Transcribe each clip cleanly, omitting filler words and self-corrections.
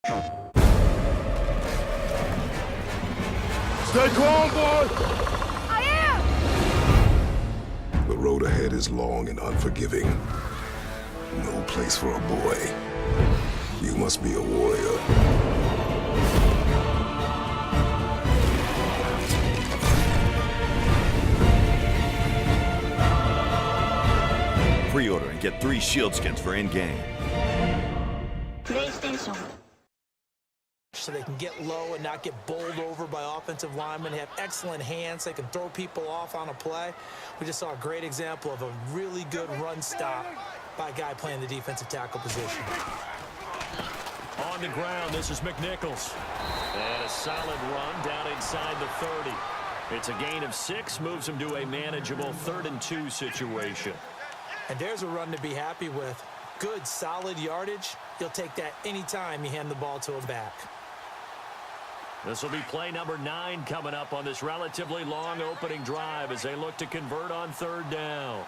Stay calm, boy! I am! The road ahead is long and unforgiving. No place for a boy. You must be a warrior. Pre-order and get 3 shield skins for in-game. PlayStation. So they can get low and not get bowled over by offensive linemen. They have excellent hands. They can throw people off on a play. We just saw a great example of a really good run stop by a guy playing the defensive tackle position. On the ground, this is McNichols. And a solid run down inside the 30. It's a gain of 6, moves him to a manageable 3rd and 2 situation. And there's a run to be happy with. Good, solid yardage. You'll take that anytime you hand the ball to a back. This will be play number 9 coming up on this relatively long opening drive as they look to convert on 3rd down.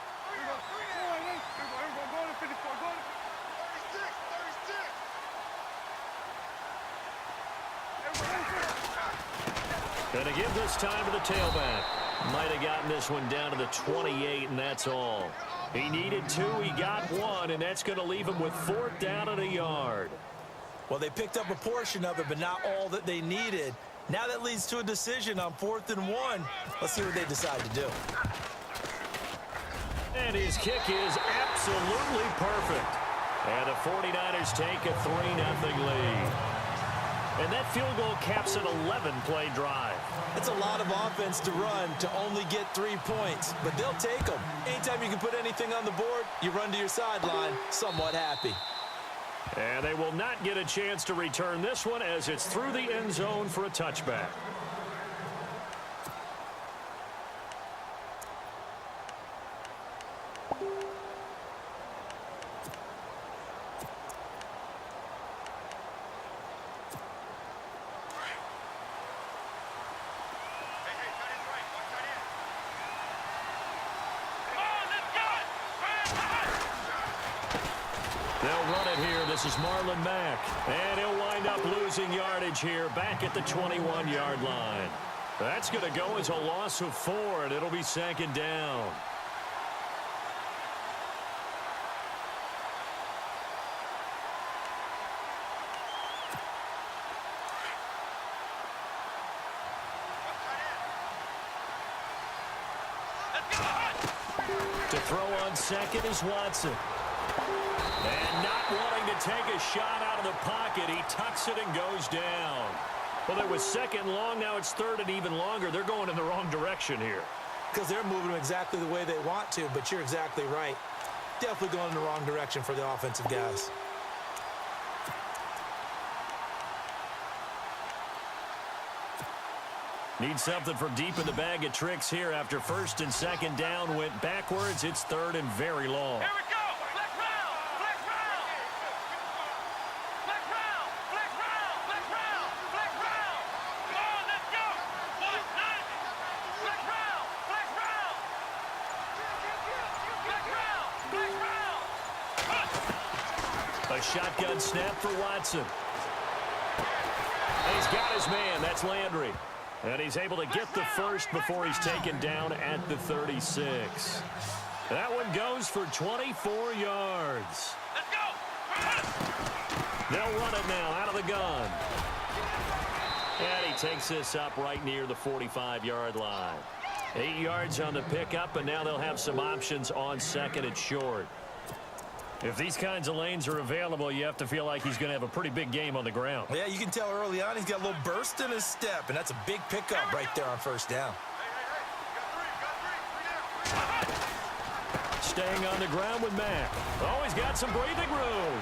Gonna give this time to the tailback. Might have gotten this one down to the 28, and that's all. He needed 2, he got 1, and that's going to leave him with 4th down and a yard. Well, they picked up a portion of it, but not all that they needed. Now that leads to a decision on 4th and 1. Let's see what they decide to do. And his kick is absolutely perfect. And the 49ers take a 3-0 lead. And that field goal caps an 11-play drive. It's a lot of offense to run to only get 3 points, but they'll take them. Anytime you can put anything on the board, you run to your sideline somewhat happy. And they will not get a chance to return this one as it's through the end zone for a touchback. They'll run it here. This is Marlon Mack. And he'll wind up losing yardage here back at the 21-yard line. That's going to go as a loss of 4, and it'll be 2nd down. To throw on 2nd is Watson. And not wanting to take a shot out of the pocket, he tucks it and goes down. Well, it was 2nd long, now it's 3rd and even longer. They're going in the wrong direction here. Because they're moving them exactly the way they want to, but you're exactly right. Definitely going in the wrong direction for the offensive guys. Need something from deep in the bag of tricks here after 1st and 2nd down went backwards. It's 3rd and very long. Here we go. Flex round. Flex round. Flex round. Flex round. Flex round. Flex round. Come on, let's go. 190. Flex round. Flex round. Flex round. Flex round. A shotgun snap for Watson. And he's got his man. That's Landry. And he's able to get the first before he's taken down at the 36. That one goes for 24 yards. Let's go. They'll run it now out of the gun. And he takes this up right near the 45-yard line. 8 yards on the pickup, and now they'll have some options on 2nd and short. If these kinds of lanes are available, you have to feel like he's going to have a pretty big game on the ground. Yeah, you can tell early on he's got a little burst in his step, and that's a big pickup right there on 1st down. Staying on the ground with Mack. Oh, he's got some breathing room.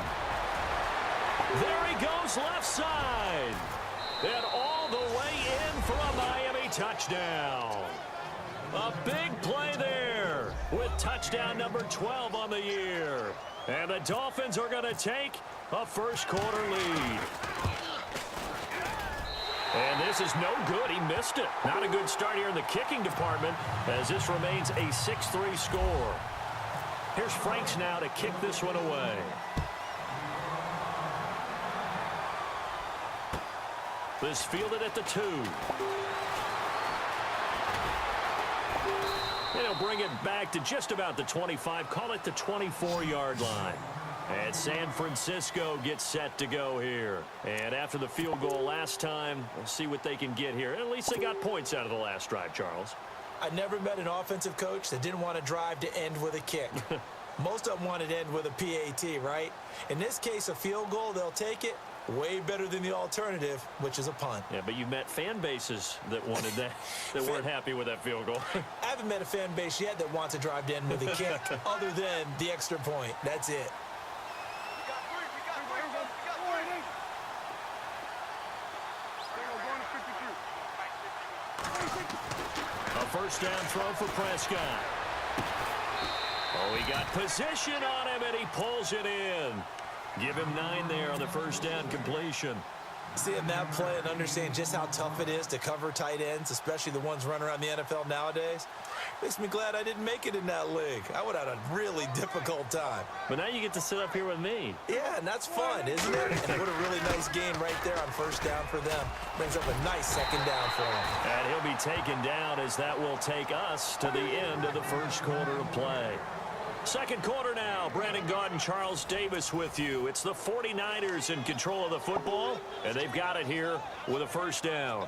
There he goes left side. And all the way in for a Miami touchdown. A big play there with touchdown number 12 on the year. And the Dolphins are going to take a 1st quarter lead. And this is no good. He missed it. Not a good start here in the kicking department as this remains a 6-3 score. Here's Franks now to kick this one away. This fielded at the 2. And he'll bring it back to just about the 25. Call it the 24-yard line. And San Francisco gets set to go here. And after the field goal last time, we'll see what they can get here. At least they got points out of the last drive, Charles. I never met an offensive coach that didn't want to drive to end with a kick. Most of them wanted to end with a PAT, right? In this case, a field goal, they'll take it. Way better than the alternative, which is a punt. Yeah, but you've met fan bases that wanted that, that weren't happy with that field goal. I haven't met a fan base yet that wants to drive to end with a kick other than the extra point. That's it. A first down throw for Prescott. Oh, he got position on him, and he pulls it in. Give him 9 there on the first down completion. Seeing that play and understanding just how tough it is to cover tight ends, especially the ones running around the NFL nowadays, makes me glad I didn't make it in that league. I would have had a really difficult time. But now you get to sit up here with me. Yeah, and that's fun, isn't it? And what a really nice game right there on first down for them. Brings up a nice second down for him. And he'll be taken down as that will take us to the end of the first quarter of play. Second quarter now. Brandon Gaudin, Charles Davis with you. It's the 49ers in control of the football, and they've got it here with a first down.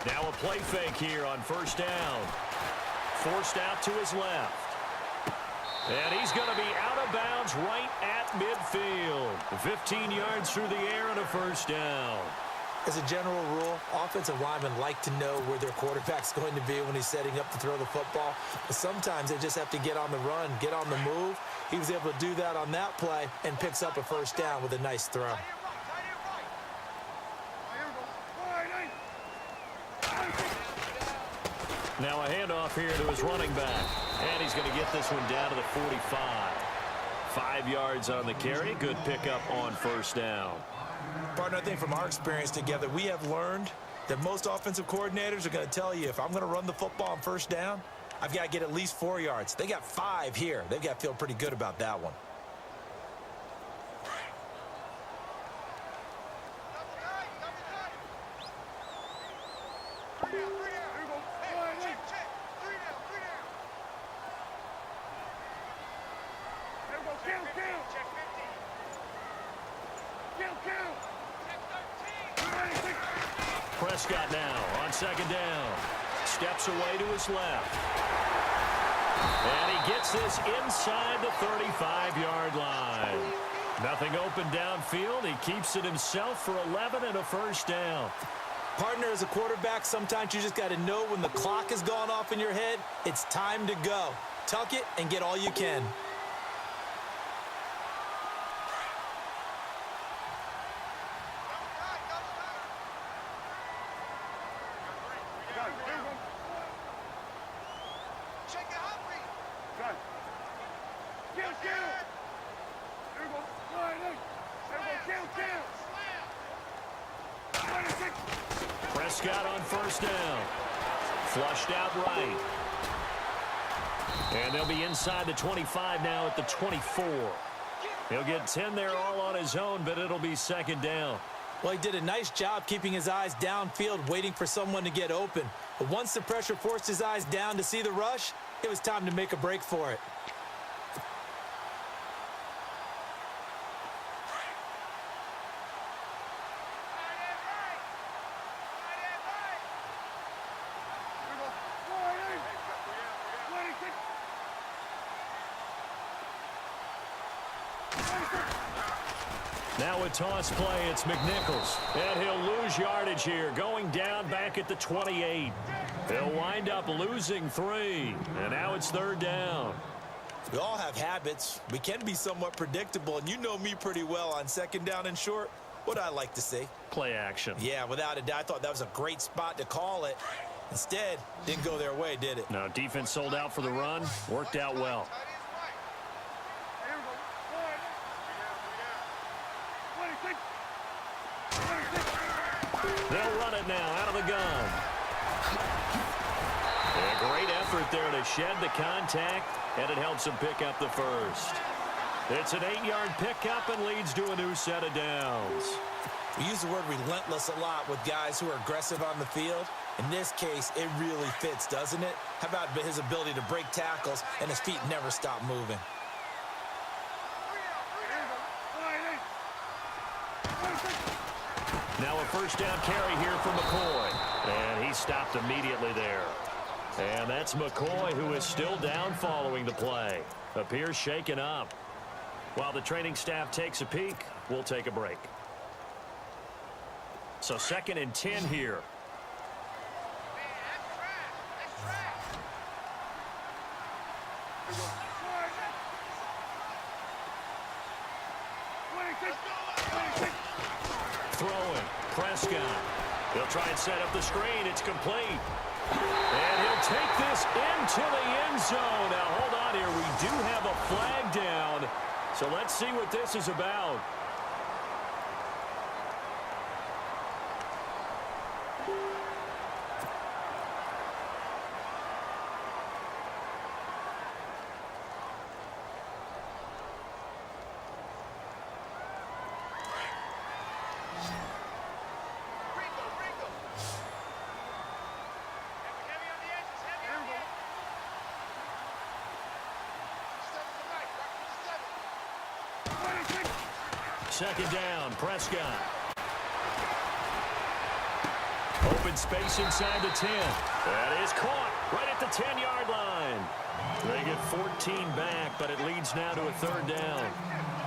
Now a play fake here on first down. Forced out to his left. And he's going to be out of bounds right at midfield. 15 yards through the air and a first down. As a general rule, offensive linemen like to know where their quarterback's going to be when he's setting up to throw the football. But sometimes they just have to get on the run, get on the move. He was able to do that on that play and picks up a first down with a nice throw. Now a handoff here to his running back. And he's going to get this one down to the 45. 5 yards on the carry. Good pickup on first down. Partner, I think from our experience together, we have learned that most offensive coordinators are going to tell you, if I'm going to run the football on first down, I've got to get at least 4 yards. They got 5 here. They've got to feel pretty good about that one. Prescott now on second down. Steps away to his left. And he gets this inside the 35-yard line. Nothing open downfield. He keeps it himself for 11 and a first down. Partner, as a quarterback, sometimes you just got to know when the clock has gone off in your head, it's time to go. Tuck it and get all you can. Prescott on first down. Flushed out right. And they'll be inside the 25 now at the 24. He'll get 10 there all on his own, but it'll be second down. Well, he did a nice job keeping his eyes downfield, waiting for someone to get open. But once the pressure forced his eyes down to see the rush, it was time to make a break for it. Now a toss play, it's McNichols. And he'll lose yardage here, going down back at the 28. He'll wind up losing 3. And now it's third down. We all have habits. We can be somewhat predictable, and you know me pretty well on second down and short. What I like to see. Play action. Yeah, without a doubt. I thought that was a great spot to call it. Instead, didn't go their way, did it? No, defense sold out for the run. Worked out well. They'll run it now out of the gun. A great effort there to shed the contact, and it helps him pick up the first. It's an 8-yard pickup and leads to a new set of downs. We use the word relentless a lot with guys who are aggressive on the field. In this case, it really fits, doesn't it? How about his ability to break tackles and his feet never stop moving? Now a first down carry here for McCoy. And he stopped immediately there. And that's McCoy, who is still down following the play. Appears shaken up. While the training staff takes a peek, we'll take a break. So 2nd and 10 here. Throwing. Prescott. He'll try and set up the screen. It's complete. And he'll take this into the end zone. Now, hold on here. We do have a flag down. So let's see what this is about. Second down, Prescott. Open space inside the 10. That is caught right at the 10-yard line. They get 14 back, but it leads now to a 3rd down.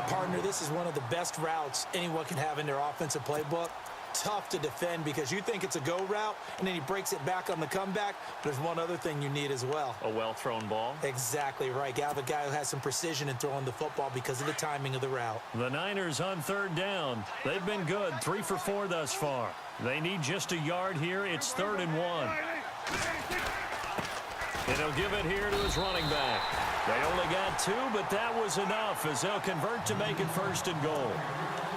Partner, this is one of the best routes anyone can have in their offensive playbook. Tough to defend because you think it's a go route, and then he breaks it back on the comeback. But there's one other thing you need as well. A well-thrown ball. Exactly right. You have a guy who has some precision in throwing the football because of the timing of the route. The Niners on 3rd down. They've been good, 3 for 4 thus far. They need just a yard here. It's 3rd and 1. And he'll give it here to his running back. They only got 2, but that was enough as they'll convert to make it 1st and goal.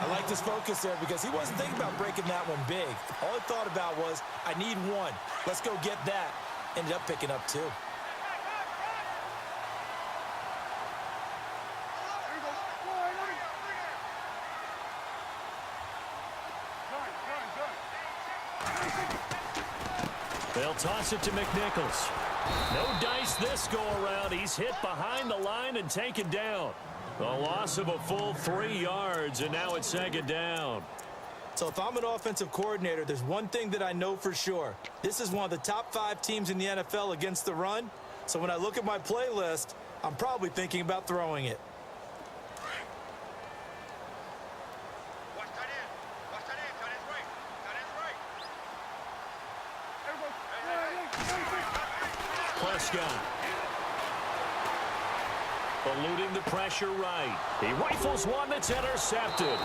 I like this focus there because he wasn't thinking about breaking that one big. All he thought about was, I need 1. Let's go get that. Ended up picking up 2. They'll toss it to McNichols. No dice this go-around. He's hit behind the line and taken down. A loss of a full 3 yards, and now it's 2nd down. So if I'm an offensive coordinator, there's one thing that I know for sure. This is one of the top 5 teams in the NFL against the run. So when I look at my playlist, I'm probably thinking about throwing it. Watch tight end. Watch tight end. Tight end's right. Tight end's right. Prescott. Eluding the pressure right. He rifles one that's intercepted.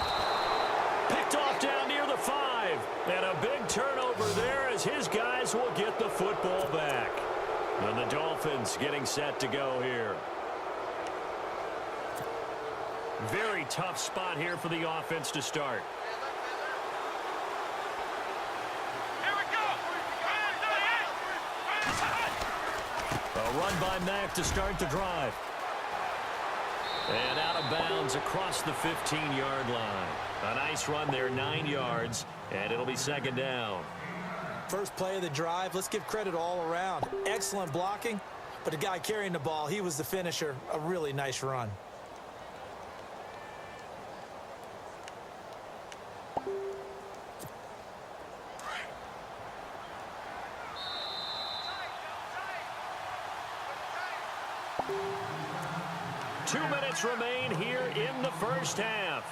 Picked off down near the 5. And a big turnover there as his guys will get the football back. And the Dolphins getting set to go here. Very tough spot here for the offense to start. Here we go. A run by Mack to start the drive. And out of bounds across the 15-yard line. A nice run there, 9 yards, and it'll be 2nd down. First play of the drive, let's give credit all around. Excellent blocking, but the guy carrying the ball, he was the finisher. A really nice run. Two minutes remain here in the first half.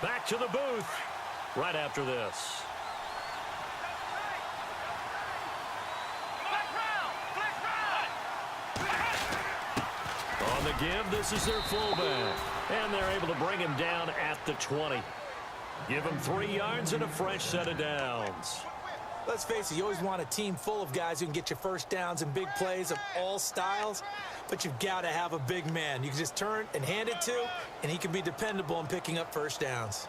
Back to the booth right after this. On the give, this is their fullback. And they're able to bring him down at the 20. Give him 3 yards and a fresh set of downs. Let's face it, you always want a team full of guys who can get you first downs and big plays of all styles, but you've got to have a big man you can just turn and hand it to, and he can be dependable in picking up first downs.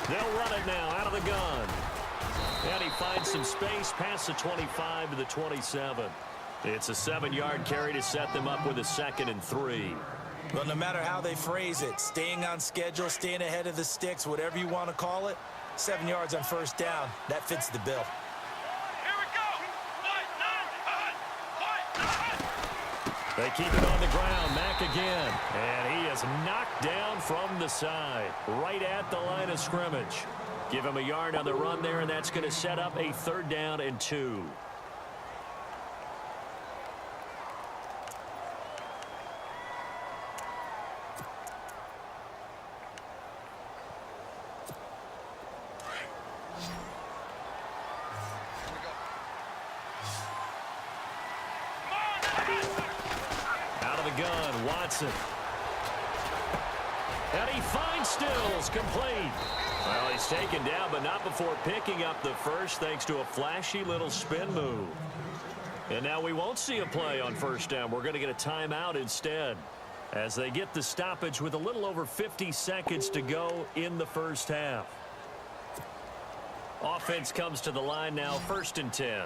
They'll run it now out of the gun. And he finds some space past the 25 to the 27. It's a 7-yard carry to set them up with a 2nd and 3. Well, no matter how they phrase it, staying on schedule, staying ahead of the sticks, whatever you want to call it, 7 yards on first down, that fits the bill. Here we go. They keep it on the ground. Mack again. And he is knocked down from the side, right at the line of scrimmage. Give him a yard on the run there, and that's going to set up a 3rd down and 2. Gun, Watson. And he finds Stills, complete. Well, he's taken down, but not before picking up the first, thanks to a flashy little spin move. And now we won't see a play on first down. We're going to get a timeout instead, as they get the stoppage with a little over 50 seconds to go in the first half. Offense comes to the line now, 1st and 10.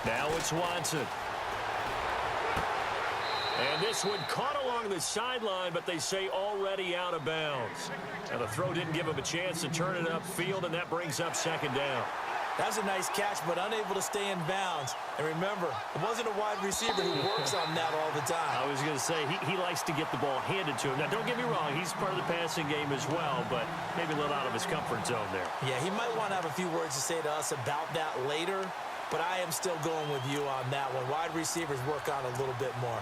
Now it's Watson. And this one caught along the sideline, but they say already out of bounds. Now the throw didn't give him a chance to turn it upfield, and that brings up 2nd down. That's a nice catch, but unable to stay in bounds. And remember, it wasn't a wide receiver who works on that all the time. I was going to say, he likes to get the ball handed to him. Now, don't get me wrong, he's part of the passing game as well, but maybe a little out of his comfort zone there. Yeah, he might want to have a few words to say to us about that later, but I am still going with you on that one. Wide receivers work on a little bit more.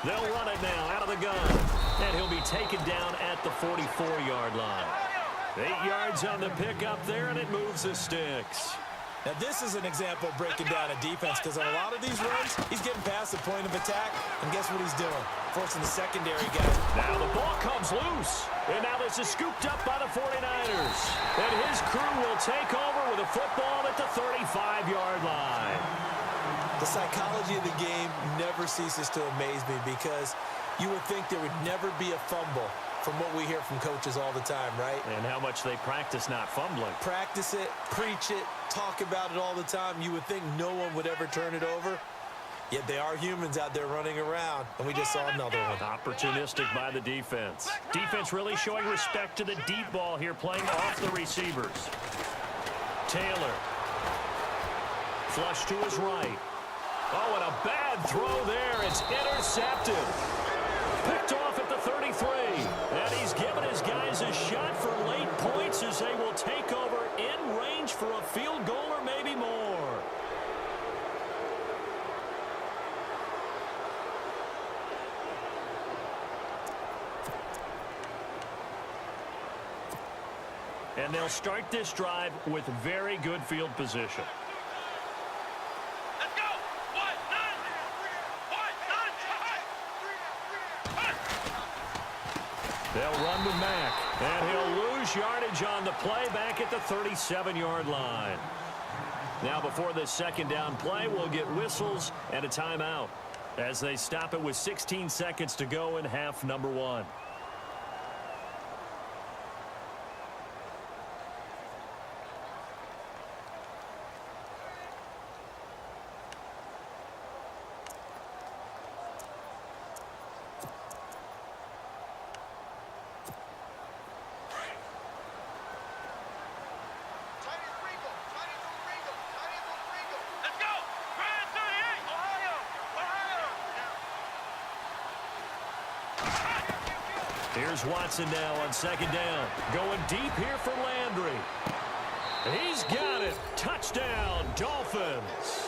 They'll run it now out of the gun. And he'll be taken down at the 44-yard line. 8 yards on the pickup there, and it moves the sticks. Now, this is an example of breaking down a defense, because on a lot of these runs, he's getting past the point of attack, and guess what he's doing? Forcing the secondary guys. Now the ball comes loose, and now this is scooped up by the 49ers. And his crew will take over with a football at the 35-yard line. The psychology of the game never ceases to amaze me, because you would think there would never be a fumble from what we hear from coaches all the time, right? And how much they practice not fumbling. Practice it, preach it, talk about it all the time. You would think no one would ever turn it over. Yet they are humans out there running around, and we just saw another one. Opportunistic by the defense. Defense really showing respect to the deep ball here, playing off the receivers. Taylor. Flush to his right. Oh, and a bad throw there. It's intercepted. Picked off at the 33. And he's given his guys a shot for late points as they will take over in range for a field goal or maybe more. And they'll start this drive with very good field position. They'll run with Mack, and he'll lose yardage on the play back at the 37-yard line. Now before this second down play, we'll get whistles and a timeout as they stop it with 16 seconds to go in half number one. Here's Watson now on second down. Going deep here for Landry. He's got it. Touchdown, Dolphins.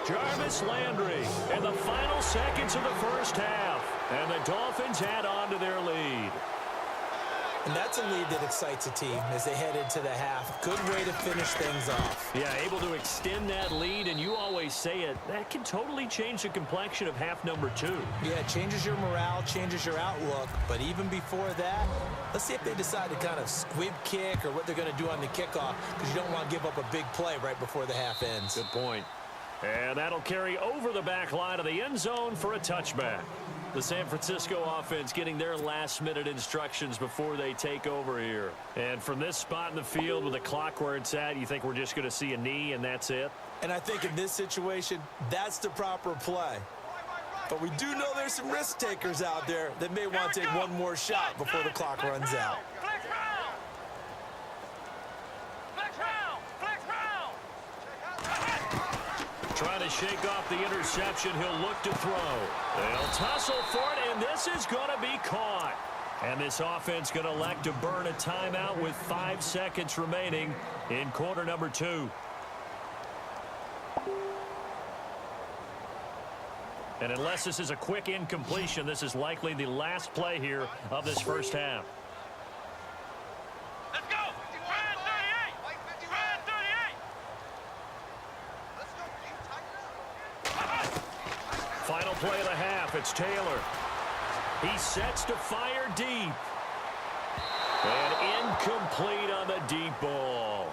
Jarvis Landry in the final seconds of the first half. And the Dolphins add on to their lead. And that's a lead that excites a team as they head into the half. Good way to finish things off. Yeah, able to extend that lead, and you always say it, that can totally change the complexion of half number 2. Yeah, it changes your morale, changes your outlook. But even before that, let's see if they decide to kind of squib kick or what they're going to do on the kickoff, because you don't want to give up a big play right before the half ends. Good point. And that'll carry over the back line of the end zone for a touchback. The San Francisco offense getting their last-minute instructions before they take over here. And from this spot in the field with the clock where it's at, you think we're just going to see a knee and that's it? And I think in this situation, that's the proper play. But we do know there's some risk takers out there that may want to take one more shot before the clock runs out. Flex round! Flex round! Flex round! Trying to shake off the interception. He'll look to throw. They'll tussle for it, and this is going to be caught. And this offense going to elect to burn a timeout with 5 seconds remaining in quarter number 2. And unless this is a quick incompletion, this is likely the last play here of this first half. Let's go! Try 38! Try 38! Final play of the half. It's Taylor. He sets to fire deep. And incomplete on the deep ball.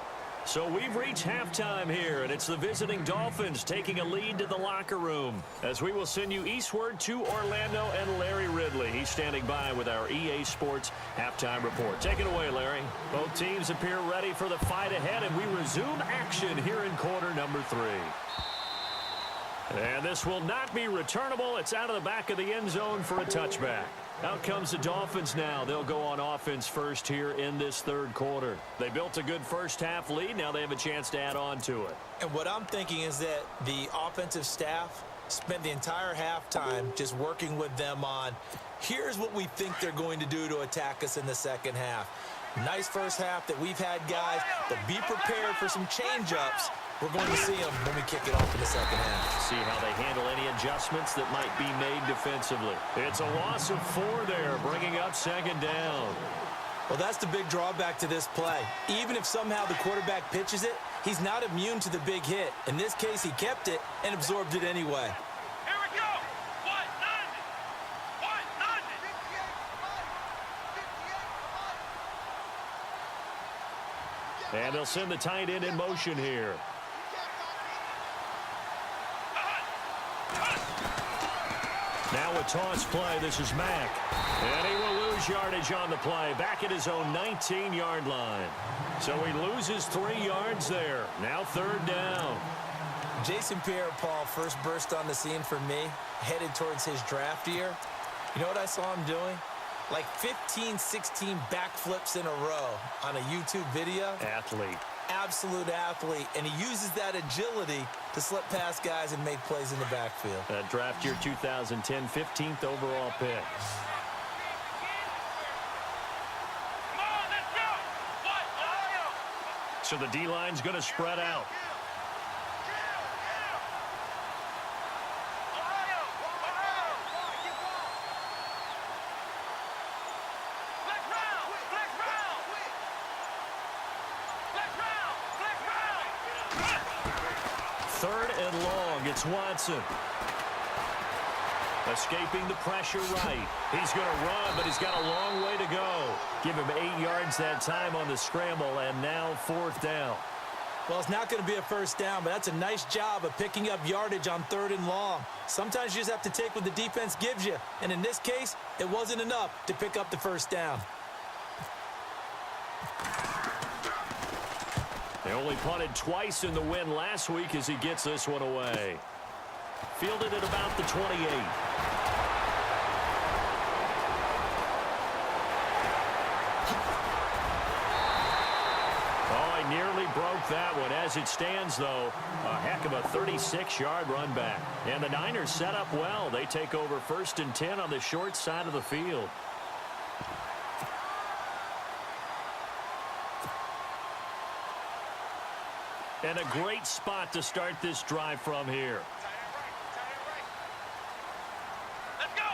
So we've reached halftime here, and it's the visiting Dolphins taking a lead to the locker room. As we will send you eastward to Orlando and Larry Ridley. He's standing by with our EA Sports halftime report. Take it away, Larry. Both teams appear ready for the fight ahead, and we resume action here in quarter number 3. And this will not be returnable. It's out of the back of the end zone for a touchback. Out comes the Dolphins now. They'll go on offense first here in this third quarter. They built a good first half lead. Now they have a chance to add on to it. And what I'm thinking is that the offensive staff spent the entire halftime just working with them on, here's what we think they're going to do to attack us in the second half. Nice first half that we've had, guys, but be prepared for some change-ups. We're going to see them when we kick it off in the second half. See how they handle any adjustments that might be made defensively. It's a loss of 4 there, bringing up second down. Well, that's the big drawback to this play. Even if somehow the quarterback pitches it, he's not immune to the big hit. In this case, he kept it and absorbed it anyway. Here we go! 190! 190! And they'll send the tight end in motion here. Now a toss play. This is Mack. And he will lose yardage on the play. Back at his own 19-yard line. So he loses 3 yards there. Now third down. Jason Pierre-Paul first burst on the scene for me, headed towards his draft year. You know what I saw him doing? Like 15, 16 backflips in a row on a YouTube video. Athlete. Absolute athlete, and he uses that agility to slip past guys and make plays in the backfield. Draft year 2010, 15th overall pick. Come on, let's go! So the D-line's going to spread out. Third and long, it's Watson. Escaping the pressure right. He's going to run, but he's got a long way to go. Give him 8 yards that time on the scramble, and now fourth down. Well, it's not going to be a first down, but that's a nice job of picking up yardage on third and long. Sometimes you just have to take what the defense gives you, and in this case, it wasn't enough to pick up the first down. They only punted twice in the win last week as he gets this one away. Fielded at about the 28. Oh, I nearly broke that one. As it stands, though, a heck of a 36-yard run back. And the Niners set up well. They take over 1st and 10 on the short side of the field. And a great spot to start this drive from here. Let's go.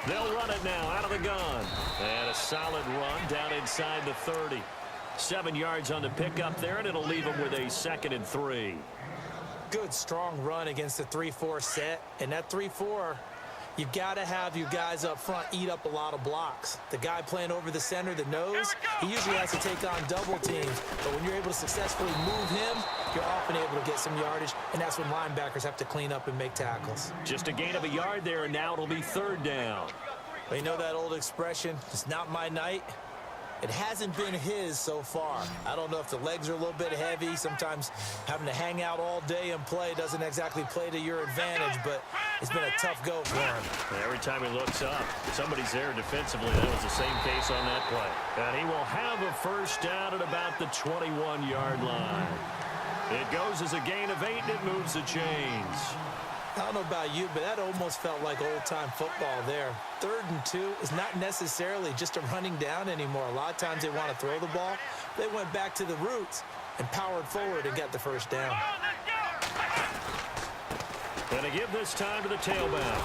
They'll run it now out of the gun. And a solid run down inside the 30. 7 yards on the pickup there, and it'll leave them with a 2nd and 3. Good, strong run against the 3-4 set. And that 3-4, you've got to have your guys up front eat up a lot of blocks. The guy playing over the center, the nose, he usually has to take on double teams. But when you're able to successfully move him, you're often able to get some yardage, and that's when linebackers have to clean up and make tackles. Just a gain of a yard there, and now it'll be 3rd down. But you know that old expression, it's not my night? It hasn't been his so far. I don't know if the legs are a little bit heavy. Sometimes having to hang out all day and play doesn't exactly play to your advantage, but it's been a tough go for him. Every time he looks up, somebody's there defensively. That was the same case on that play. And he will have a 1st down at about the 21-yard line. It goes as a gain of 8, and it moves the chains. I don't know about you, but that almost felt like old-time football there. 3rd and 2 is not necessarily just a running down anymore. A lot of times they want to throw the ball. They went back to the roots and powered forward and got the 1st down. Going to give this time to the tailback.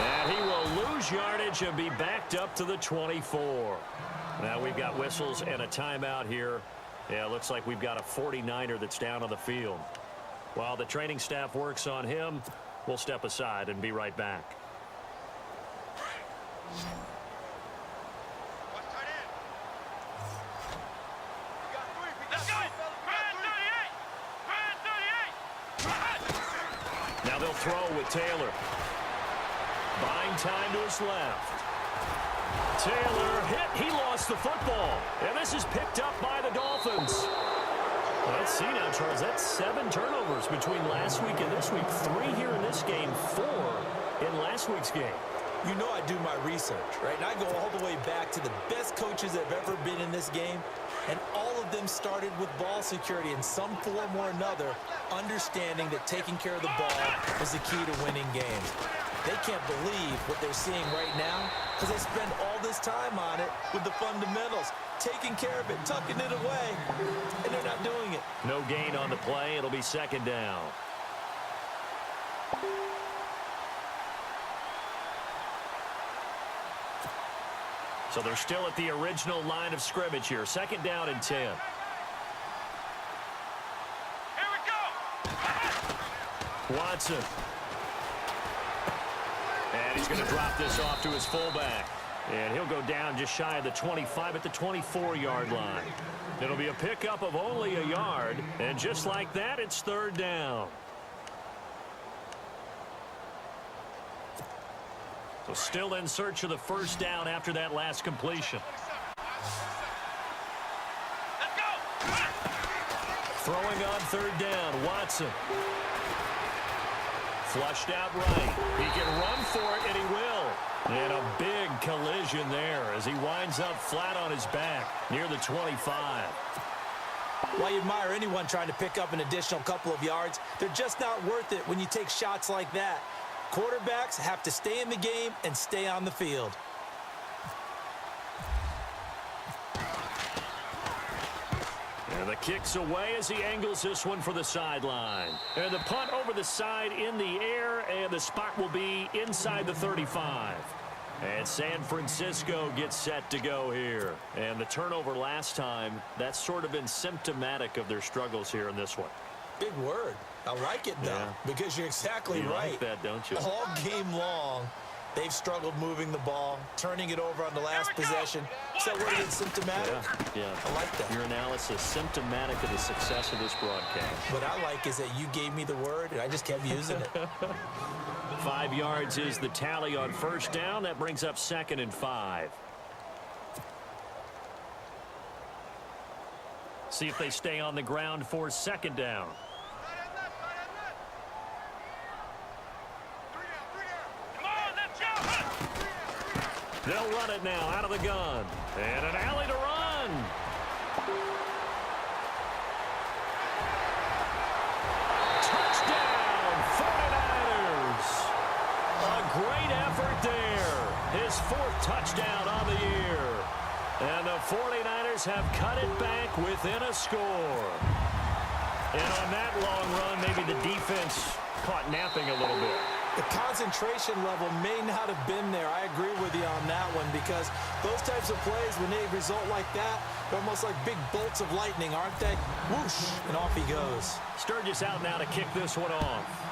And he will lose yardage and be backed up to the 24. Now we've got whistles and a timeout here. Yeah, it looks like we've got a 49er that's down on the field. While the training staff works on him, we'll step aside and be right back. Now they'll throw with Taylor. Buying time to his left. Taylor hit. He lost the football. And this is picked up by the Dolphins. Let's see now, Charles. That's 7 turnovers between last week and this week. 3 here in this game, 4 in last week's game. You know I do my research, right? And I go all the way back to the best coaches that have ever been in this game. And all of them started with ball security in some form or another, understanding that taking care of the ball was the key to winning games. They can't believe what they're seeing right now because they spend all this time on it with the fundamentals, taking care of it, tucking it away, and they're not doing it. No gain on the play. It'll be 2nd down. So they're still at the original line of scrimmage here. 2nd down and 10. Here we go. Watson. And he's going to drop this off to his fullback. And he'll go down just shy of the 25 at the 24-yard line. It'll be a pickup of only a yard. And just like that, it's 3rd down. So still in search of the 1st down after that last completion. Let's go. Throwing on 3rd down, Watson. Flushed out right. He can run for it, and he will. And a big collision there as he winds up flat on his back near the 25. While you admire anyone trying to pick up an additional couple of yards, they're just not worth it when you take shots like that. Quarterbacks have to stay in the game and stay on the field. And the kick's away as he angles this one for the sideline. And the punt over the side in the air, and the spot will be inside the 35. And San Francisco gets set to go here. And the turnover last time, that's sort of been symptomatic of their struggles here in this one. Big word. I like it, though, because you're exactly right. Like that, don't you? All game long, they've struggled moving the ball, turning it over on the last possession. Is that word that's symptomatic? Yeah. I like that. Your analysis symptomatic of the success of this broadcast. What I like is that you gave me the word, and I just kept using it. 5 yards is the tally on 1st down. That brings up 2nd and 5. See if they stay on the ground for 2nd down. They'll run it now out of the gun. And an alley to run. Touchdown, 49ers. A great effort there. His 4th touchdown on the year. And the 49ers have cut it back within a score. And on that long run, maybe the defense caught napping a little bit. The concentration level may not have been there. I agree with you on that one because those types of plays, when they result like that, they're almost like big bolts of lightning, aren't they? Whoosh, and off he goes. Sturgis out now to kick this one off.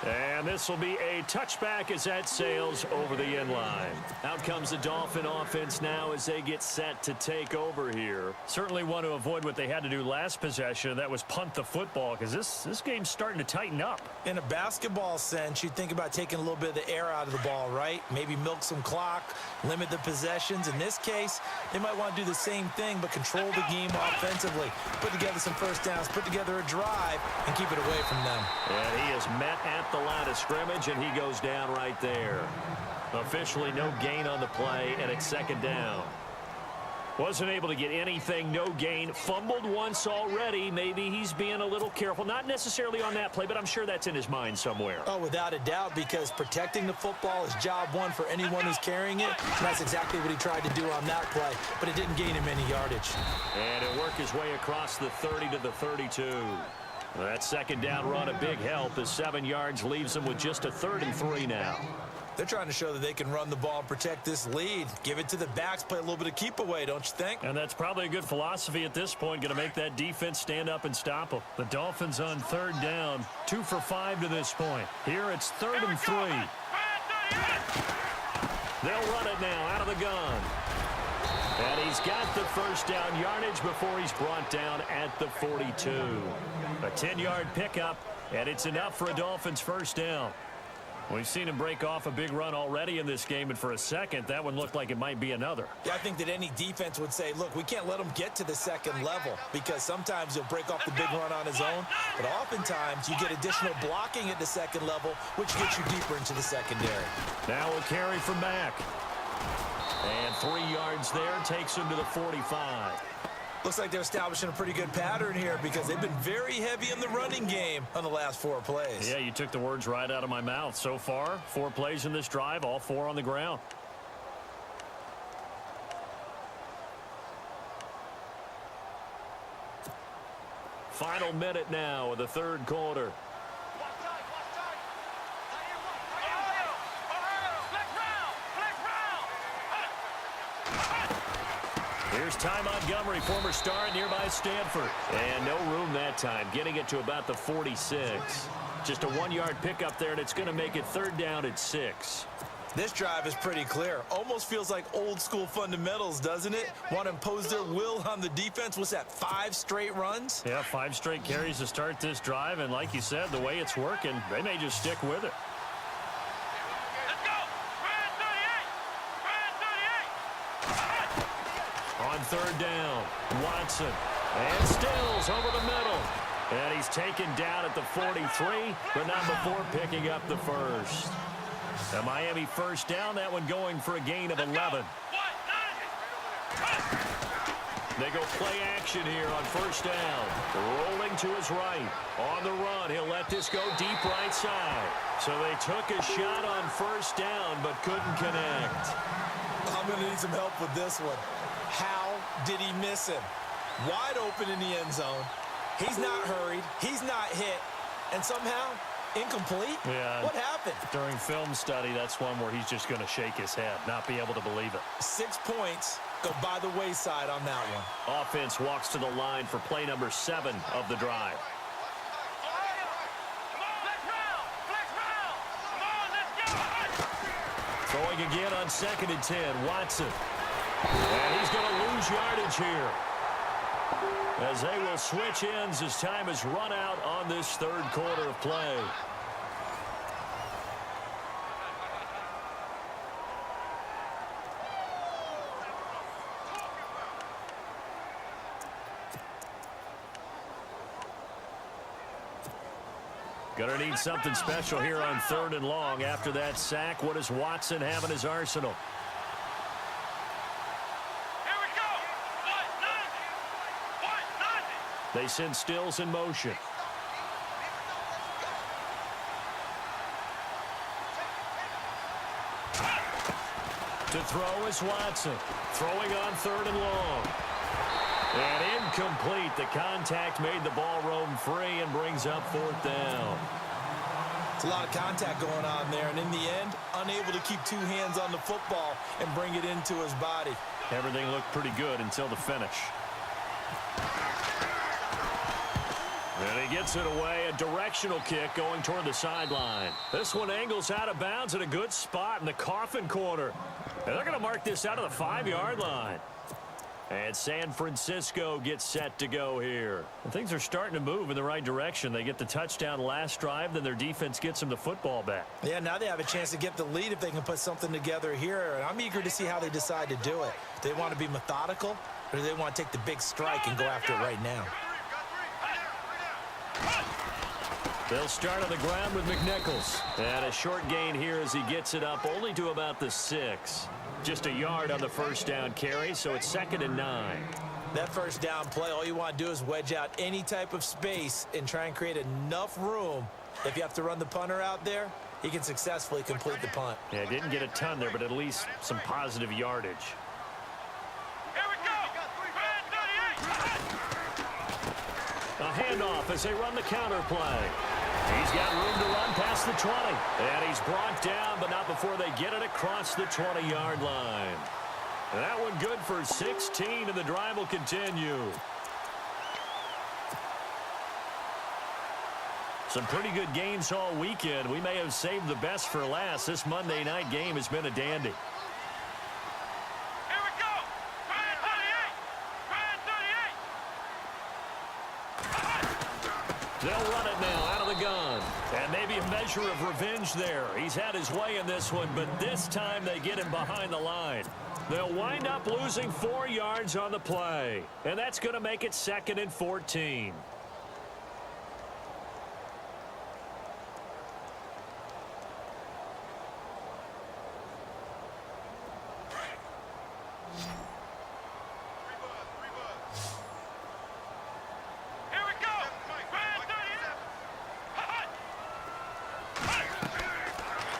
And this will be a touchback as that sails over the end line. Out comes the Dolphin offense now as they get set to take over here. Certainly want to avoid what they had to do last possession. That was punt the football because this game's starting to tighten up. In a basketball sense, you think about taking a little bit of the air out of the ball, right? Maybe milk some clock, limit the possessions. In this case, they might want to do the same thing but control the game offensively. Put together some first downs, put together a drive, and keep it away from them. And he is met at the line of scrimmage, and he goes down right there. Officially no gain on the play, and it's second down. Wasn't able to get anything, no gain. Fumbled once already. Maybe he's being a little careful. Not necessarily on that play, but I'm sure that's in his mind somewhere. Oh, without a doubt, because protecting the football is job one for anyone who's carrying it. And that's exactly what he tried to do on that play, but it didn't gain him any yardage. And he'll work his way across the 30 to the 32. That second down run a big help as 7 yards leaves them with just a 3rd and 3 now. They're trying to show that they can run the ball and protect this lead. Give it to the backs, play a little bit of keep away, don't you think? And that's probably a good philosophy at this point, going to make that defense stand up and stop them. The Dolphins on 3rd down, 2 for 5 to this point. Here it's 3rd and 3. They'll run it now out of the gun. And he's got the first down yardage before he's brought down at the 42. A 10-yard pickup, and it's enough for a Dolphins first down. We've seen him break off a big run already in this game, and for a second, that one looked like it might be another. Yeah, I think that any defense would say, look, we can't let him get to the second level because sometimes he'll break off the big run on his own, but oftentimes you get additional blocking at the second level, which gets you deeper into the secondary. Now we'll carry from back. And 3 yards there takes him to the 45. Looks like they're establishing a pretty good pattern here because they've been very heavy in the running game on the last 4 plays. Yeah, you took the words right out of my mouth. So far, 4 plays in this drive, all 4 on the ground. Final minute now of the 3rd quarter. Here's Ty Montgomery, former star at nearby Stanford. And no room that time, getting it to about the 46. Just a 1-yard pickup there, and it's going to make it 3rd down at 6. This drive is pretty clear. Almost feels like old school fundamentals, doesn't it? Want to impose their will on the defense. What's that, 5 straight runs? Yeah, 5 straight carries to start this drive, and like you said, the way it's working, they may just stick with it. On 3rd down, Watson, and Stills over the middle. And he's taken down at the 43, but not before picking up the first. The Miami first down, that one going for a gain of 11. They go play action here on first down. Rolling to his right. On the run, he'll let this go deep right side. So they took a shot on first down, but couldn't connect. I'm going to need some help with this one. How did he miss him? Wide open in the end zone. He's not hurried. He's not hit. And somehow, incomplete? Yeah. What happened? During film study, that's one where he's just going to shake his head, not be able to believe it. 6 points go by the wayside on that one. Offense walks to the line for play number 7 of the drive. Throwing again on 2nd and 10, Watson. And he's going to lose yardage here, as they will switch ends as time is run out on this 3rd quarter of play. Gonna need something special here on 3rd and long. After that sack, what does Watson have in his arsenal? They send Stills in motion. To throw is Watson. Throwing on 3rd and long. And incomplete. The contact made the ball roam free and brings up 4th down. It's a lot of contact going on there, and in the end, unable to keep 2 hands on the football and bring it into his body. Everything looked pretty good until the finish. And he gets it away, a directional kick going toward the sideline. This one angles out of bounds at a good spot in the coffin corner. And they're going to mark this out of the 5-yard line. And San Francisco gets set to go here. And things are starting to move in the right direction. They get the touchdown last drive, then their defense gets them the football back. Yeah, now they have a chance to get the lead if they can put something together here. And I'm eager to see how they decide to do it. Do they want to be methodical, or do they want to take the big strike and go after it right now? They'll start on the ground with McNichols. And a short gain here as he gets it up only to about the 6. Just a yard on the first down carry, so it's 2nd and 9. That first down play, all you want to do is wedge out any type of space and try and create enough room. If you have to run the punter out there, he can successfully complete the punt. Yeah, didn't get a ton there, but at least some positive yardage. Here we go. A handoff as they run the counter play. He's got room to run past the 20. And he's brought down, but not before they get it across the 20-yard line. That one good for 16, and the drive will continue. Some pretty good gains all weekend. We may have saved the best for last. This Monday night game has been a dandy. They'll run it now out of the gun. And maybe a measure of revenge there. He's had his way in this one, but this time they get him behind the line. They'll wind up losing 4 yards on the play. And that's going to make it 2nd and 14.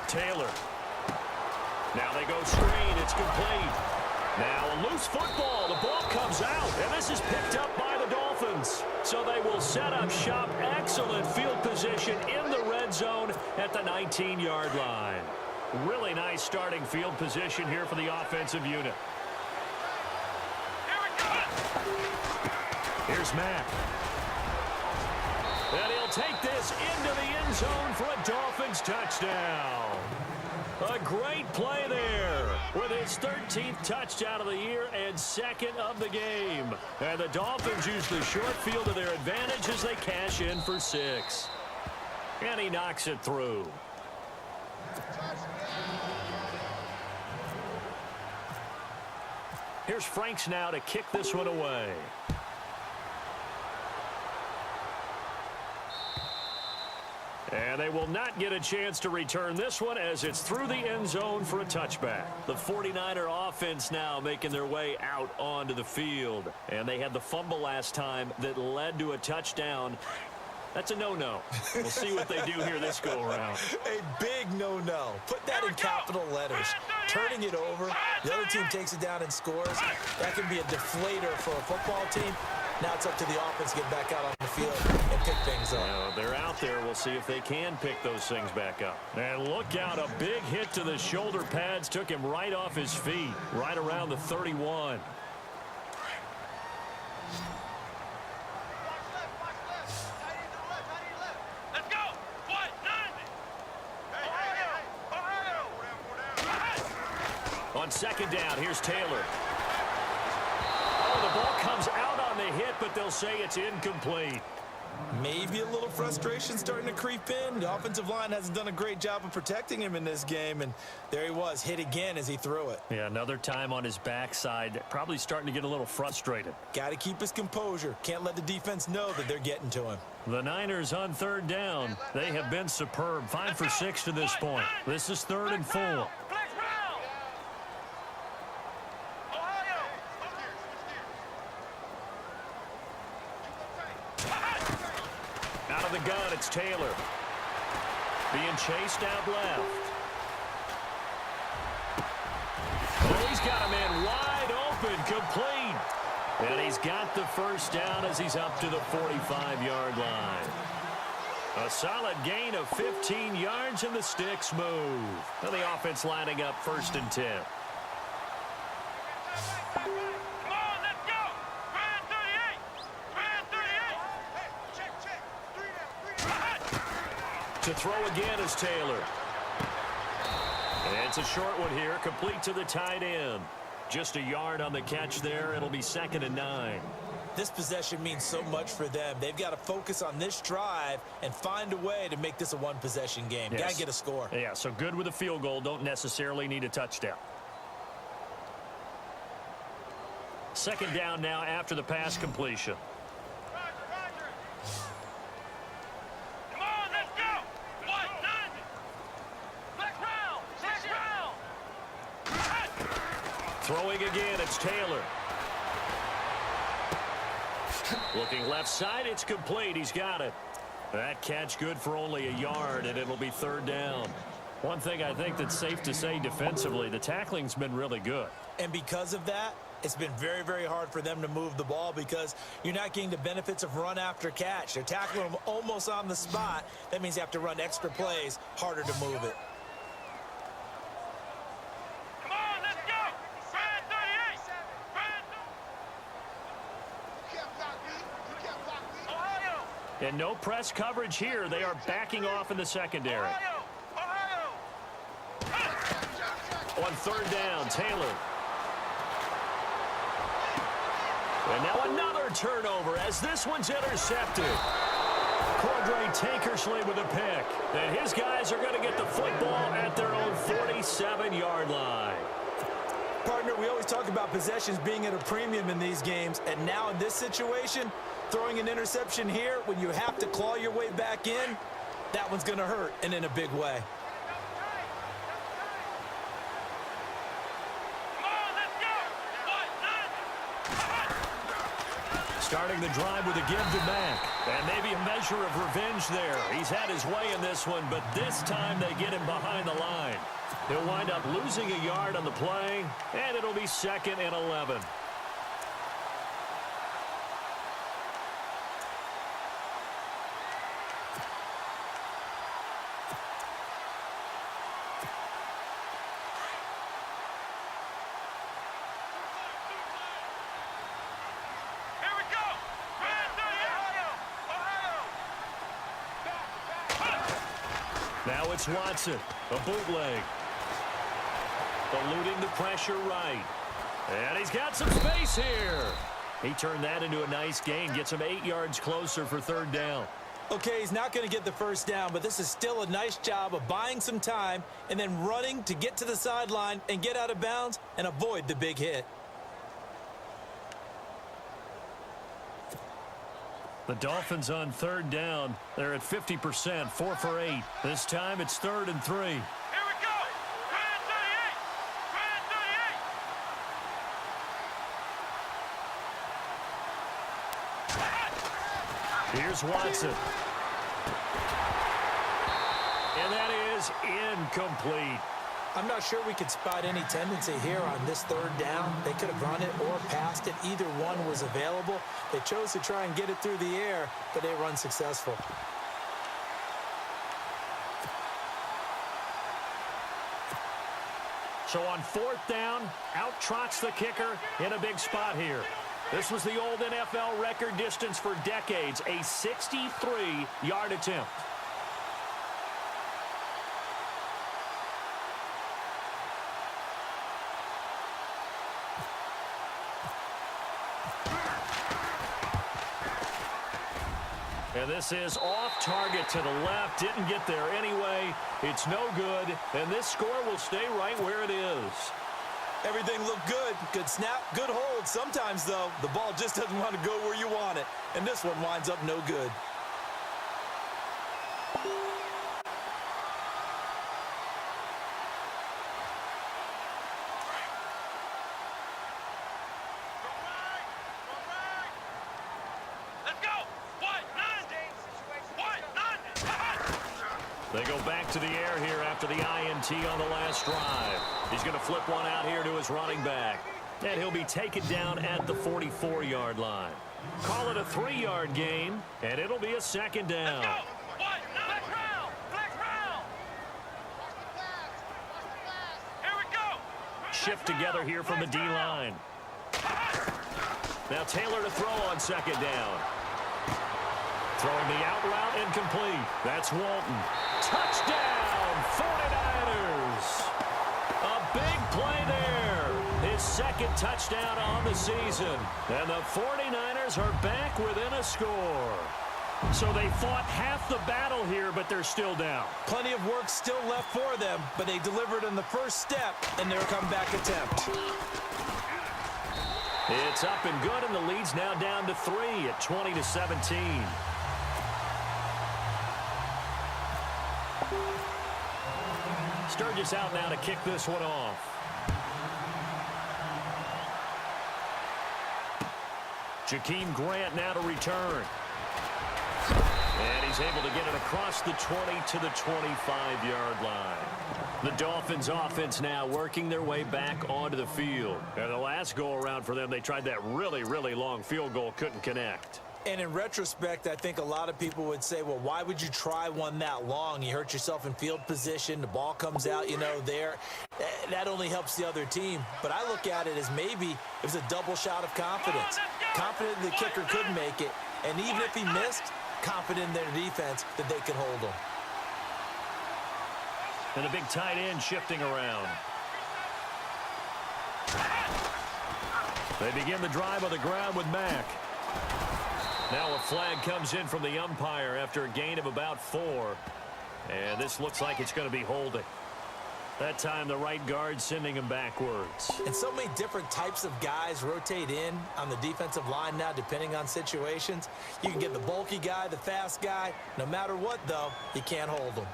Taylor. Now they go screen. It's complete. Now a loose football. The ball comes out, and this is picked up by the Dolphins. So they will set up shop. Excellent field position in the red zone at the 19-yard line. Really nice starting field position here for the offensive unit. Here's Mack. And he'll take this into the end zone for a Dolphins touchdown. A great play there with his 13th touchdown of the year and 2nd of the game. And the Dolphins use the short field to their advantage as they cash in for 6. And he knocks it through. Here's Franks now to kick this one away. And they will not get a chance to return this one as it's through the end zone for a touchback. The 49er offense now making their way out onto the field. And they had the fumble last time that led to a touchdown. That's a no-no. We'll see what they do here this go-around. A big no-no. Put that in capital letters. Turning it over, the other team takes it down and scores. That can be a deflator for a football team. Now it's up to the offense to get back out on the field and pick things up. Well, they're out there. We'll see if they can pick those things back up. And look out, a big hit to the shoulder pads took him right off his feet, right around the 31. Let's go. What? 90. On 2nd down, here's Taylor. Oh, the ball comes out on the hit, but they'll say it's incomplete. Maybe a little frustration starting to creep in. The offensive line hasn't done a great job of protecting him in this game, and there he was, hit again as he threw it. Yeah, another time on his backside, probably starting to get a little frustrated. Got to keep his composure. Can't let the defense know that they're getting to him. The Niners on 3rd down. They have been superb. 5 for 6 to this point. This is 3rd and 4. Out of the gun, it's Taylor. Being chased out left. got a man wide open, complete. And he's got the first down as he's up to the 45-yard line. A solid gain of 15 yards, and the sticks move. And the offense lining up 1st and 10. Come on, let's go. Grand 38. Grand 38. Hey, check. 3 down. To throw again is Taylor. And it's a short one here, complete to the tight end. Just a yard on the catch there. It'll be 2nd and 9. This possession means so much for them. They've got to focus on this drive and find a way to make this a one-possession game. Yes. Got to get a score. Yeah, so good with a field goal. Don't necessarily need a touchdown. 2nd down now after the pass completion. Roger. Come on, let's go. 190. Flex round. Throwing again, it's Taylor. Looking left side, it's complete. He's got it. That catch good for only a yard, and it'll be 3rd down. One thing I think that's safe to say defensively, the tackling's been really good. And because of that, it's been very, very hard for them to move the ball because you're not getting the benefits of run after catch. They're tackling them almost on the spot. That means you have to run extra plays, harder to move it. Come on, let's go. Grand 38. Ohio. And no press coverage here. They are backing off in the secondary. Ohio. On 3rd down, Taylor. And now another turnover as this one's intercepted. Cordray Tankersley with a pick. And his guys are going to get the football at their own 47-yard line. Partner, we always talk about possessions being at a premium in these games, and now in this situation, throwing an interception here when you have to claw your way back in, that one's going to hurt, and in a big way. Starting the drive with a give to Mack. And maybe a measure of revenge there. He's had his way in this one, but this time they get him behind the line. He'll wind up losing a yard on the play, and it'll be 2nd and 11. Now it's Watson, a bootleg. Eluding the pressure right. And he's got some space here. He turned that into a nice gain, gets him 8 yards closer for 3rd down. Okay, he's not going to get the first down, but this is still a nice job of buying some time and then running to get to the sideline and get out of bounds and avoid the big hit. The Dolphins on 3rd down. They're at 50%, 4 for 8. This time it's 3rd and 3. Here we go. Grand 38. Here's Watson. And that is incomplete. I'm not sure we could spot any tendency here on this 3rd down. They could have run it or passed it. Either one was available. They chose to try and get it through the air, but they were unsuccessful. So on 4th down, out trots the kicker in a big spot here. This was the old NFL record distance for decades, a 63-yard attempt. And this is off target to the left. Didn't get there anyway. It's no good. And this score will stay right where it is. Everything looked good. Good snap, good hold. Sometimes, though, the ball just doesn't want to go where you want it. And this one winds up no good. They go back to the air here after the INT on the last drive. He's going to flip one out here to his running back. And he'll be taken down at the 44-yard line. Call it a 3-yard gain, and it'll be a second down. Shift together here from the D-line. Now Taylor to throw on second down. Throwing the out route incomplete. That's Walton. Touchdown, 49ers. A big play there. His second touchdown on the season. And the 49ers are back within a score. So they fought half the battle here, but they're still down. Plenty of work still left for them, but they delivered in the first step in their comeback attempt. It's up and good, and the lead's now down to 3 at 20-17. Sturgis out now to kick this one off. Jakeem Grant now to return. And he's able to get it across the 20 to the 25-yard line. The Dolphins offense now working their way back onto the field. And the last go-around for them, they tried that really, really long field goal, couldn't connect. And in retrospect, I think a lot of people would say, well, why would you try one that long? You hurt yourself in field position. The ball comes out, there. That only helps the other team. But I look at it as maybe it was a double shot of confidence. Confident the kicker could make it. And even if he missed, confident in their defense that they could hold him. And a big tight end shifting around. They begin the drive on the ground with Mack. Now a flag comes in from the umpire after a gain of about 4. And this looks like it's going to be holding. That time the right guard sending him backwards. And so many different types of guys rotate in on the defensive line now depending on situations. You can get the bulky guy, the fast guy. No matter what, though, you can't hold them.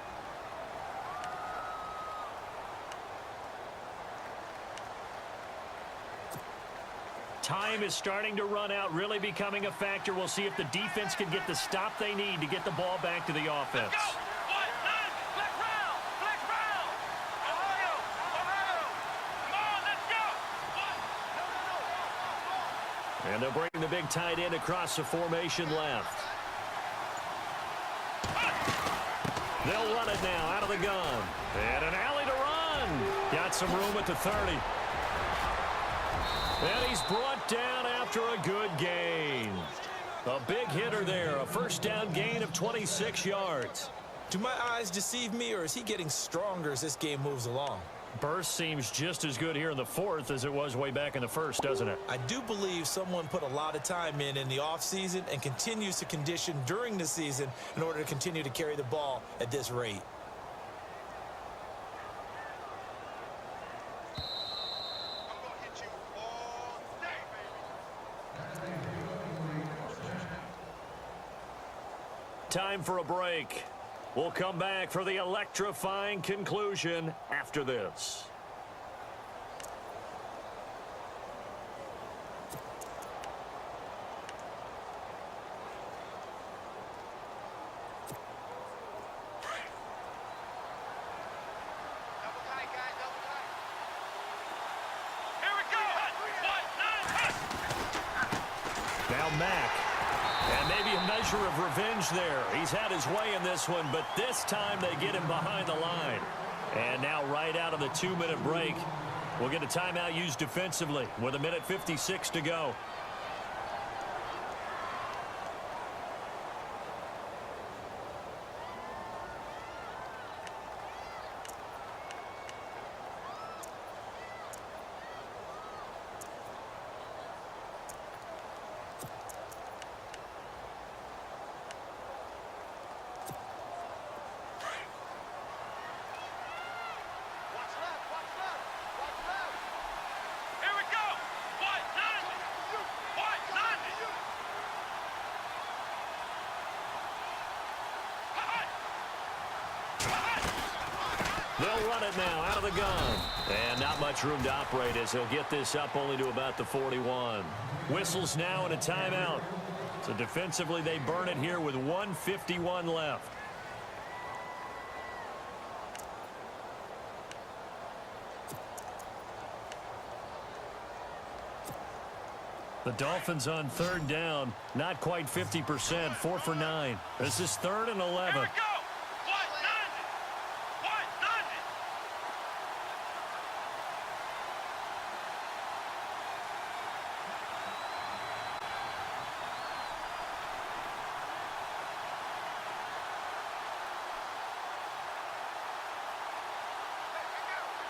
Time is starting to run out, really becoming a factor. We'll see if the defense can get the stop they need to get the ball back to the offense. And they'll bring the big tight end across the formation left. They'll run it now out of the gun. And an alley to run. Got some room at the 30. And he's brought down after a good gain. A big hitter there. A first down gain of 26 yards. Do my eyes deceive me, or is he getting stronger as this game moves along? Burst seems just as good here in the fourth as it was way back in the first, doesn't it? I do believe someone put a lot of time in the offseason and continues to condition during the season in order to continue to carry the ball at this rate. Time for a break. We'll come back for the electrifying conclusion after this. Now Mack. And maybe a measure of revenge there. He's had his way in this one, but this time they get him behind the line. And now right out of the 2-minute break, we'll get a timeout used defensively with 1:56 to go. They'll run it now out of the gun. And not much room to operate as he'll get this up only to about the 41. Whistles now and a timeout. So defensively they burn it here with 1:51 left. The Dolphins on third down, not quite 50%, 4 for 9. This is 3rd and 11. Here we go. What does it? What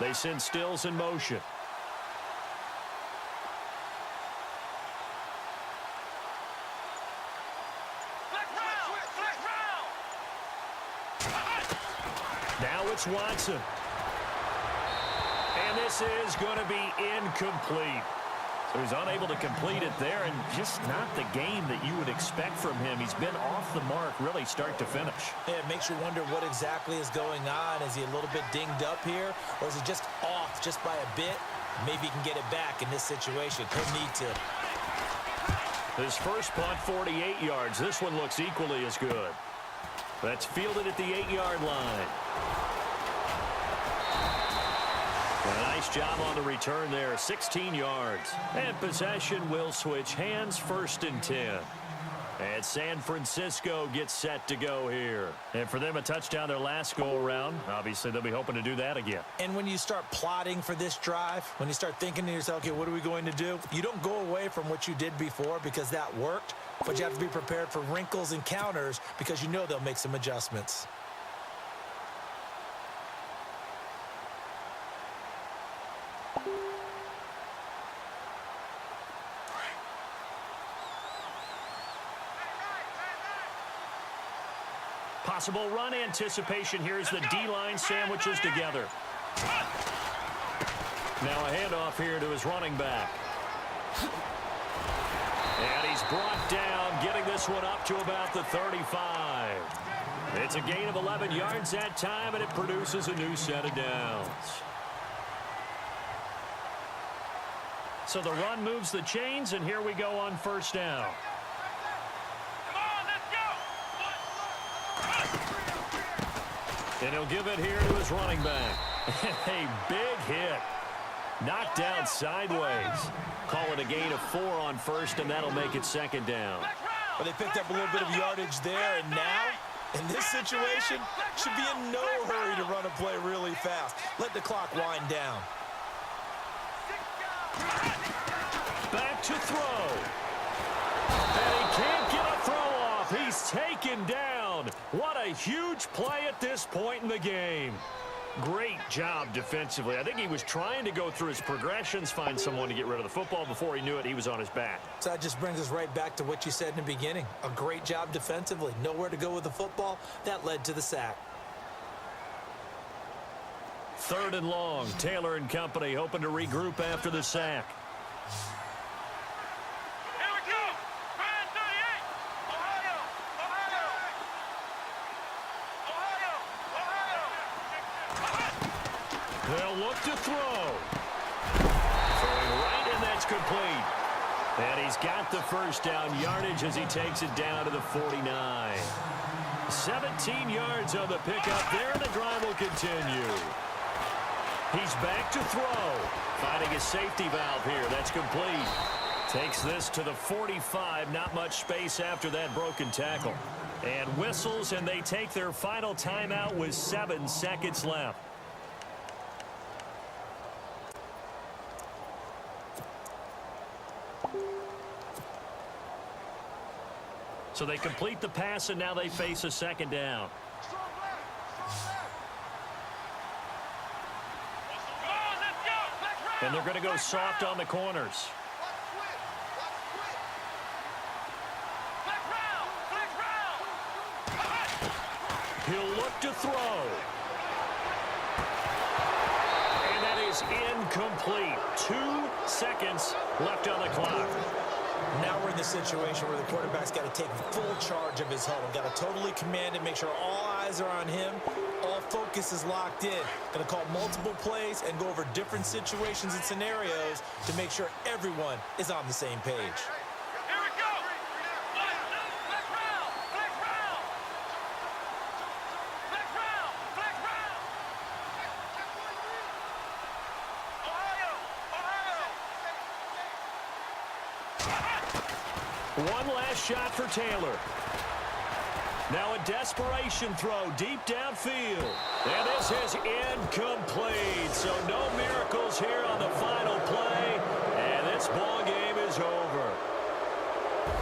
does it? They send Stills in motion. Now it's Watson. And this is going to be incomplete. So he's unable to complete it there, and just not the game that you would expect from him. He's been off the mark really start to finish. Yeah, it makes you wonder what exactly is going on. Is he a little bit dinged up here, or is he just off just by a bit? Maybe he can get it back in this situation. He'll need to. His first punt, 48 yards. This one looks equally as good. That's fielded at the 8-yard line. A nice job on the return there, 16 yards. And possession will switch hands, 1st and 10. And San Francisco gets set to go here. And for them, a touchdown their last go-around. Obviously, they'll be hoping to do that again. And when you start plotting for this drive, when you start thinking to yourself, okay, what are we going to do? You don't go away from what you did before because that worked, but you have to be prepared for wrinkles and counters because you know they'll make some adjustments. Possible run anticipation here as the D-line sandwiches together. Now a handoff here to his running back. And he's brought down, getting this one up to about the 35. It's a gain of 11 yards that time, and it produces a new set of downs. So the run moves the chains, and here we go on 1st down. And he'll give it here to his running back. A big hit. Knocked down sideways. Call it a gain of 4 on 1st, and that'll make it 2nd down. Well, they picked up a little bit of yardage there, and now, in this situation, should be in no hurry to run a play really fast. Let the clock wind down. Back to throw. And he can't get a throw off. He's taken down. What a huge play at this point in the game. Great job defensively. I think he was trying to go through his progressions, find someone to get rid of the football. Before he knew it, he was on his back. So that just brings us right back to what you said in the beginning. A great job defensively. Nowhere to go with the football. That led to the sack. 3rd and long. Taylor and company hoping to regroup after the sack. Here we go. Brand 38. Ohio. Ohio. Ohio. Ohio. They'll look to throw. Throwing right, and that's complete. And he's got the 1st down yardage as he takes it down to the 49. 17 yards on the pickup there, and the drive will continue. He's back to throw. Finding a safety valve here. That's complete. Takes this to the 45. Not much space after that broken tackle. And whistles, and they take their final timeout with 7 seconds left. So they complete the pass, and now they face a 2nd down. And they're going to go soft on the corners. He'll look to throw. And that is incomplete. 2 seconds left on the clock. Now we're in the situation where the quarterback's got to take full charge of his huddle. Got to totally command it, make sure all eyes are on him. All focus is locked in. Going to call multiple plays and go over different situations and scenarios to make sure everyone is on the same page. Here we go. Flex round. Flex round. Flex round. Flex round. Ohio. Ohio. One last shot for Taylor. Now a desperation throw deep downfield. And this is incomplete. So no miracles here on the final play. And this ball game is over.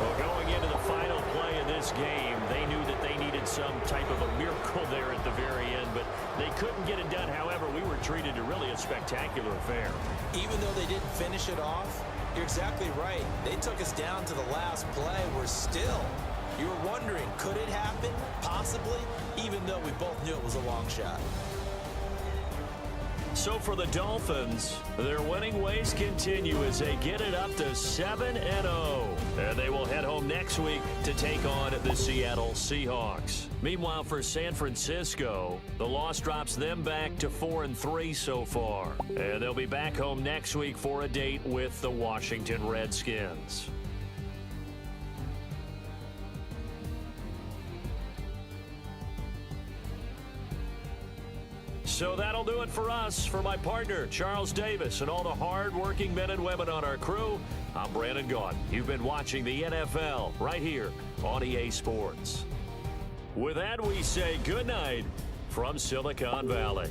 Well, going into the final play of this game, they knew that they needed some type of a miracle there at the very end, but they couldn't get it done. However, we were treated to really a spectacular affair. Even though they didn't finish it off, you're exactly right. They took us down to the last play. We're still, you were wondering, could it happen? Possibly, even though we both knew it was a long shot. So for the Dolphins, their winning ways continue as they get it up to 7-0. And they will head home next week to take on the Seattle Seahawks. Meanwhile, for San Francisco, the loss drops them back to 4-3 so far. And they'll be back home next week for a date with the Washington Redskins. So that'll do it for us. For my partner, Charles Davis, and all the hard-working men and women on our crew, I'm Brandon Gaudin. You've been watching the NFL right here on EA Sports. With that, we say good night from Silicon Valley.